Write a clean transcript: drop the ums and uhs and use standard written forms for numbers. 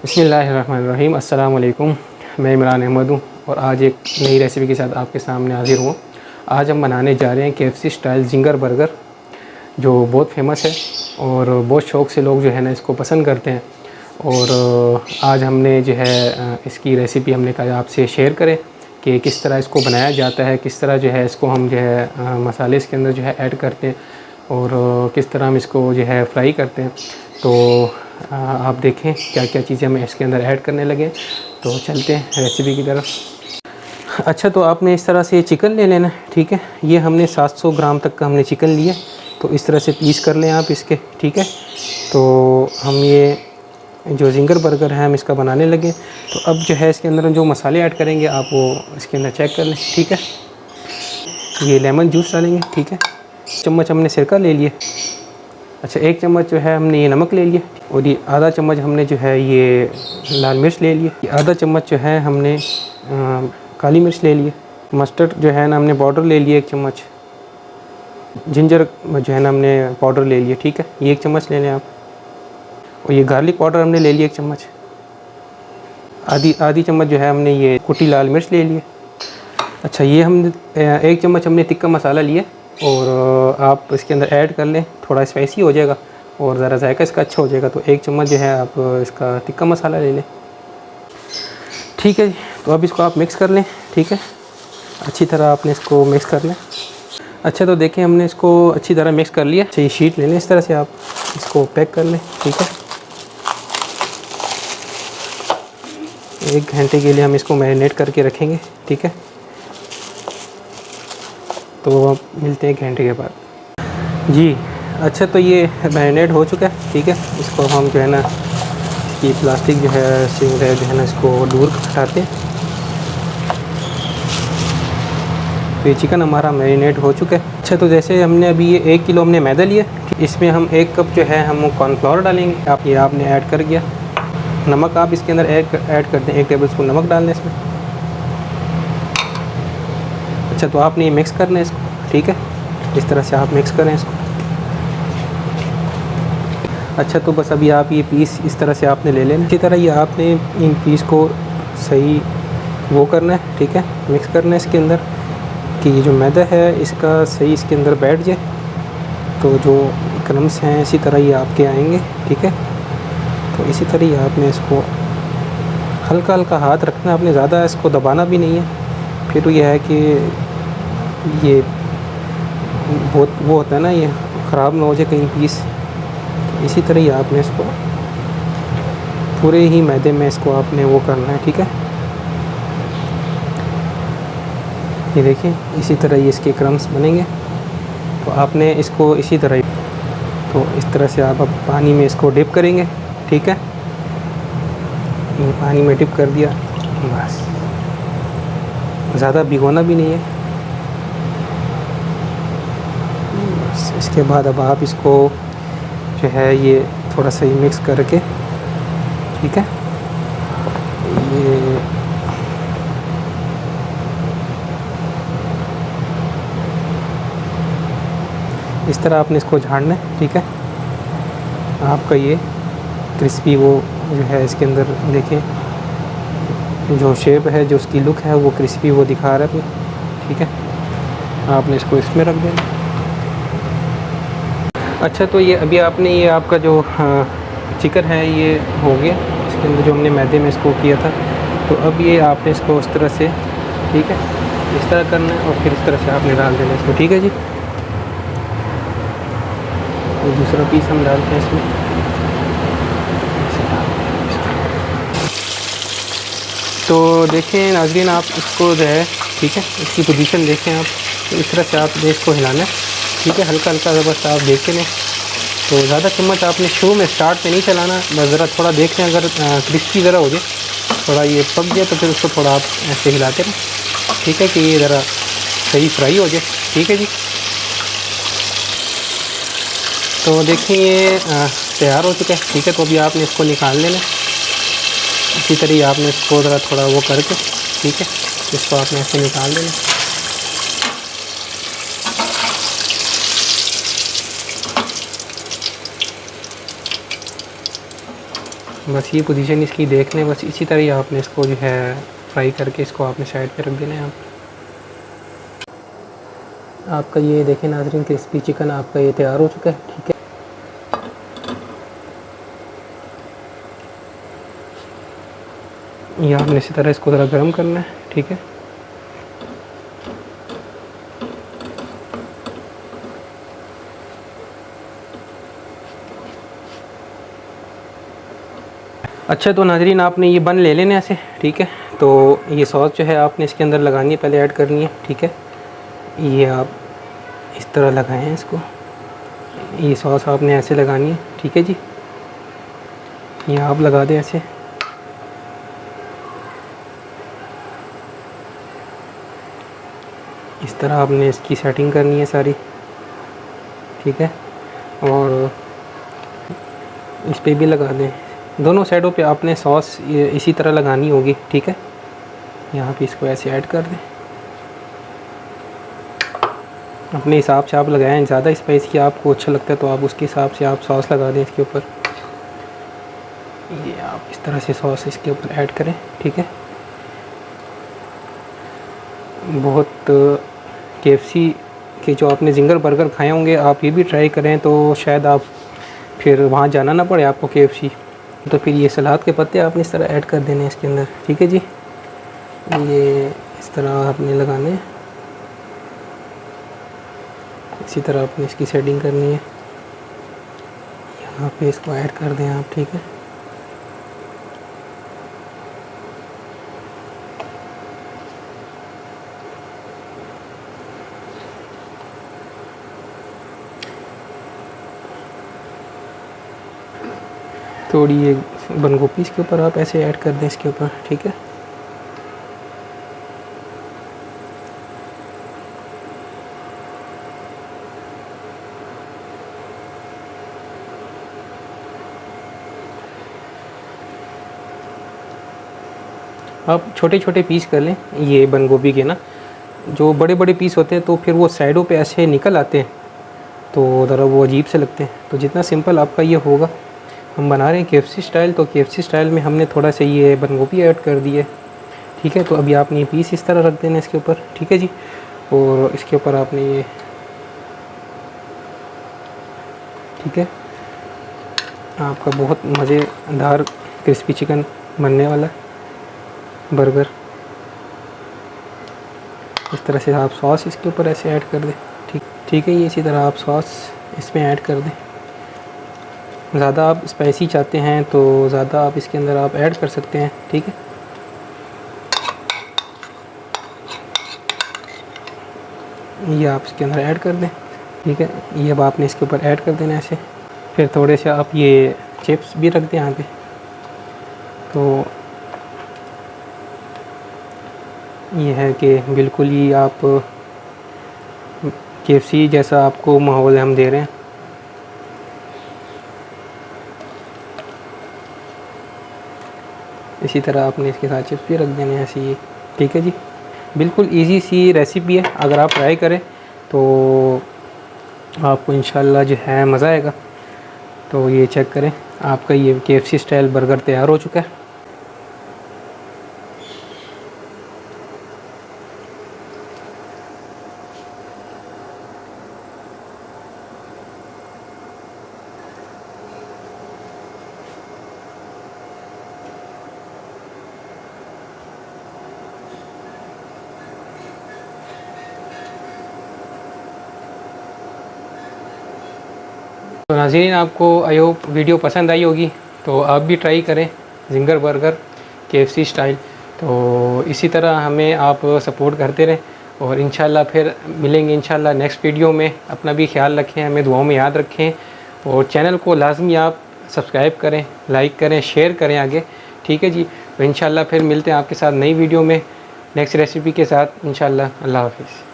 बिस्मिल्लाहिर्रहमानिर्रहीम। अस्सलाम वालेकुम। मैं इमरान अहमद हूँ और आज एक नई रेसिपी के साथ आपके सामने हाज़िर हूँ। आज हम बनाने जा रहे हैं KFC स्टाइल जिंगर बर्गर, जो बहुत फेमस है और बहुत शौक़ से लोग जो है ना इसको पसंद करते हैं। और आज हमने जो है इसकी रेसिपी हमने कहा आपसे शेयर करें कि किस तरह इसको बनाया जाता है, किस तरह जो है इसको हम जो है मसाले इसके अंदर जो है ऐड करते हैं और किस तरह हम इसको जो है फ्राई करते हैं। तो आप देखें क्या क्या चीज़ें हम इसके अंदर ऐड करने लगे। तो चलते हैं रेसिपी की तरफ। अच्छा, तो आपने इस तरह से चिकन ले लेना, ठीक है। ये हमने 700 ग्राम तक का हमने चिकन लिया, तो इस तरह से पीस कर लें आप इसके, ठीक है। तो हम ये जो जिंगर बर्गर है हम इसका बनाने लगे। तो अब जो है इसके अंदर हम जो मसाले ऐड करेंगे आप वो इसके अंदर चेक कर लें, ठीक है। ये लेमन जूस डालेंगे, ठीक है। चम्मच हमने सिरका ले लिए। अच्छा, 1 चम्मच जो है हमने ये नमक ले लिया और ये आधा चम्मच हमने जो है ये लाल मिर्च ले लिए। ये आधा चम्मच जो है हमने काली मिर्च ले लिए। मस्टर्ड जो है ना हमने पाउडर ले लिया 1 चम्मच। जिंजर जो है ना हमने पाउडर ले लिया, ठीक है। ये 1 चम्मच ले लें आप। और ये गार्लिक पाउडर हमने ले लिया 1 चम्मच। आधी चम्मच जो है हमने ये कुटी लाल मिर्च ले लिए। अच्छा, ये हम 1 चम्मच हमने तिक्का मसाला लिया और आप इसके अंदर ऐड कर लें, थोड़ा स्पाइसी हो जाएगा और ज़रा जायका इसका अच्छा हो जाएगा। तो 1 चम्मच जो है आप इसका तिक्का मसाला ले लें, ठीक है जी। तो अब इसको आप मिक्स कर लें, ठीक है। अच्छी तरह आपने इसको मिक्स कर लें। अच्छा, तो देखें हमने इसको अच्छी तरह मिक्स कर लिया। अच्छा, ये शीट ले लें, इस तरह से आप इसको पैक कर लें, ठीक है। 1 घंटे के लिए हम इसको मैरिनेट करके रखेंगे, ठीक है। तो अब मिलते हैं 1 घंटे के बाद जी। अच्छा, तो ये मैरिनेट हो चुका है, ठीक है। इसको हम जो है ना ये प्लास्टिक जो है सिंग है जो है ना इसको दूर हटाते हैं। तो ये चिकन हमारा मैरिनेट हो चुका है। अच्छा, तो जैसे हमने अभी ये 1 किलो हमने मैदा लिया, इसमें हम 1 कप जो है हम कॉर्नफ्लावर डालेंगे। आप ये आपने ऐड कर दिया। नमक आप इसके अंदर ऐड कर दें, 1 टेबल स्पून नमक डाल दें इसमें। अच्छा, तो आपने ये मिक्स करना है इसको, ठीक है। इस तरह से आप मिक्स करें इसको। अच्छा, तो बस अभी आप ये पीस इस तरह से आपने ले लेना। इसी तरह ये आपने इन पीस को सही वो करना है, ठीक है। मिक्स करना है इसके अंदर कि ये जो मैदा है इसका सही इसके अंदर बैठ जाए। तो जो क्रम्स हैं इसी तरह ये आपके आएंगे, ठीक है। तो इसी तरह ही आपने इसको हल्का हल्का हाथ रखना है, आपने ज़्यादा इसको दबाना भी नहीं है। फिर ये है कि ये बहुत वो होता है ना, ये ख़राब ना हो जाए कहीं पीस। तो इसी तरह ही आपने इसको पूरे ही मैदे में इसको आपने वो करना है, ठीक है। ये देखिए इसी तरह ये इसके क्रम्स बनेंगे। तो आपने इसको इसी तरह तो इस तरह से आप अब पानी में इसको डिप करेंगे, ठीक है। ये पानी में डिप कर दिया, बस ज़्यादा भिगोना भी नहीं है। बस इसके बाद अब आप इसको जो है ये थोड़ा सा ही मिक्स करके, ठीक है। ये इस तरह आपने इसको झाड़ना है, ठीक है। आपका ये क्रिस्पी वो जो है इसके अंदर देखें जो शेप है, जो उसकी लुक है वो क्रिस्पी वो दिखा रहा है, ठीक है। आपने इसको इसमें रख देना। अच्छा, तो ये अभी आपने ये आपका जो चिकन है ये हो गया। इसके अंदर जो हमने मैदे में इसको किया था, तो अब ये आपने इसको इस तरह से, ठीक है, इस तरह करना है और फिर इस तरह से आपने डाल देना इसको, ठीक है जी। तो दूसरा पीस हम डालते हैं इसमें। तो देखें नाज़रीन, आप इसको जो है, ठीक है, इसकी पोजीशन देखें आप। तो इस तरह से आपने इसको हिलाना है, ठीक है। हल्का हल्का बस आप देखते रहें। तो ज़्यादा चम्मच आपने शुरू में स्टार्ट में नहीं चलाना, बस ज़रा थोड़ा देख लें। अगर क्रिस्पी ज़रा हो जाए, थोड़ा ये पक जाए, तो फिर उसको थोड़ा आप ऐसे हिलाते रहें, ठीक है, कि ये ज़रा सही फ्राई हो जाए, ठीक है जी। तो देखिए ये तैयार हो चुका है, ठीक है। तो अभी आपने इसको निकाल लेना। इसी तरह आपने इसको ज़रा थोड़ा वो करके, ठीक है, इसको आपने ऐसे निकाल देना। बस ये पोजीशन इसकी देख लें, बस इसी तरह ही आपने इसको जो है फ्राई करके इसको आपने साइड पे रख देना है। आपका ये देखें नाज़रीन, क्रिस्पी चिकन आपका ये तैयार हो चुका है। ठीक है, ये आपने इसी तरह इसको ज़रा गर्म करना है। ठीक है, अच्छा तो नाज़रीन आपने ये बन ले लेने ऐसे। ठीक है, तो ये सॉस जो है आपने इसके अंदर लगानी है, पहले ऐड करनी है। ठीक है, ये आप इस तरह लगाएं इसको, ये सॉस आपने ऐसे लगानी है। ठीक है जी, ये आप लगा दें ऐसे। इस तरह आपने इसकी सेटिंग करनी है सारी। ठीक है, और इस पे भी लगा दें, दोनों साइडों पे आपने सॉस इसी तरह लगानी होगी। ठीक है, यहाँ पे इसको ऐसे ऐड कर दें, अपने हिसाब से आप लगाएं। ज़्यादा स्पाइसी आपको अच्छा लगता है तो आप उसके हिसाब से आप सॉस लगा दें इसके ऊपर। ये आप इस तरह से सॉस इसके ऊपर ऐड करें। ठीक है, बहुत KFC के जो आपने जिंगर बर्गर खाए होंगे, आप ये भी ट्राई करें तो शायद आप फिर वहाँ जाना ना पड़े आपको KFC। तो फिर ये सलाद के पत्ते आपने इस तरह ऐड कर देने हैं इसके अंदर। ठीक है जी, ये इस तरह आपने लगाने हैं, इसी तरह आपने इसकी सेटिंग करनी है। यहाँ पे इसको ऐड कर दें आप। ठीक है, थोड़ी ये बंद गोभी इसके ऊपर आप ऐसे ऐड कर दें इसके ऊपर। ठीक है, आप छोटे छोटे पीस कर लें ये बंद गोभी के ना, जो बड़े बड़े पीस होते हैं तो फिर वो साइडों पे ऐसे निकल आते हैं तो ज़रा वो अजीब से लगते हैं। तो जितना सिंपल आपका ये होगा, हम बना रहे हैं KFC स्टाइल, तो KFC स्टाइल में हमने थोड़ा सा ये बंद गोभी ऐड कर दी है। ठीक है, तो अभी आपने ये पीस इस तरह रख देना इसके ऊपर। ठीक है जी, और इसके ऊपर आपने ये, ठीक है, आपका बहुत मज़ेदार क्रिस्पी चिकन बनने वाला बर्गर। इस तरह से आप सॉस इसके ऊपर ऐसे ऐड कर दें। ठीक है, ये इसी तरह आप सॉस इसमें ऐड कर दें। ज़्यादा आप स्पाइसी चाहते हैं तो ज़्यादा आप इसके अंदर आप ऐड कर सकते हैं। ठीक है, ये आप इसके अंदर ऐड कर दें। ठीक है, ये अब आपने इसके ऊपर ऐड कर देना ऐसे। फिर थोड़े से आप ये चिप्स भी रख दें यहाँ पे। तो ये है कि बिल्कुल ही आप KFC जैसा आपको माहौल हम दे रहे हैं। इसी तरह आपने इसके साथ चिप्स भी रख देने हैं ऐसे ही। ठीक है जी, बिल्कुल इजी सी रेसिपी है, अगर आप ट्राई करें तो आपको इंशाल्लाह जो है मज़ा आएगा। तो ये चेक करें, आपका ये KFC स्टाइल बर्गर तैयार हो चुका है। तो नाज़रीन, आपको आई होप वीडियो पसंद आई होगी, तो आप भी ट्राई करें जिंगर बर्गर KFC स्टाइल। तो इसी तरह हमें आप सपोर्ट करते रहें और इंशाल्लाह फिर मिलेंगे इंशाल्लाह नेक्स्ट वीडियो में। अपना भी ख्याल रखें, हमें दुआओं में याद रखें और चैनल को लाजमी आप सब्सक्राइब करें, लाइक करें, शेयर करें आगे। ठीक है जी, तो इंशाल्लाह फिर मिलते हैं आपके साथ नई वीडियो में नेक्स्ट रेसिपी के साथ इंशाल्लाह। अल्लाह हाफिज़।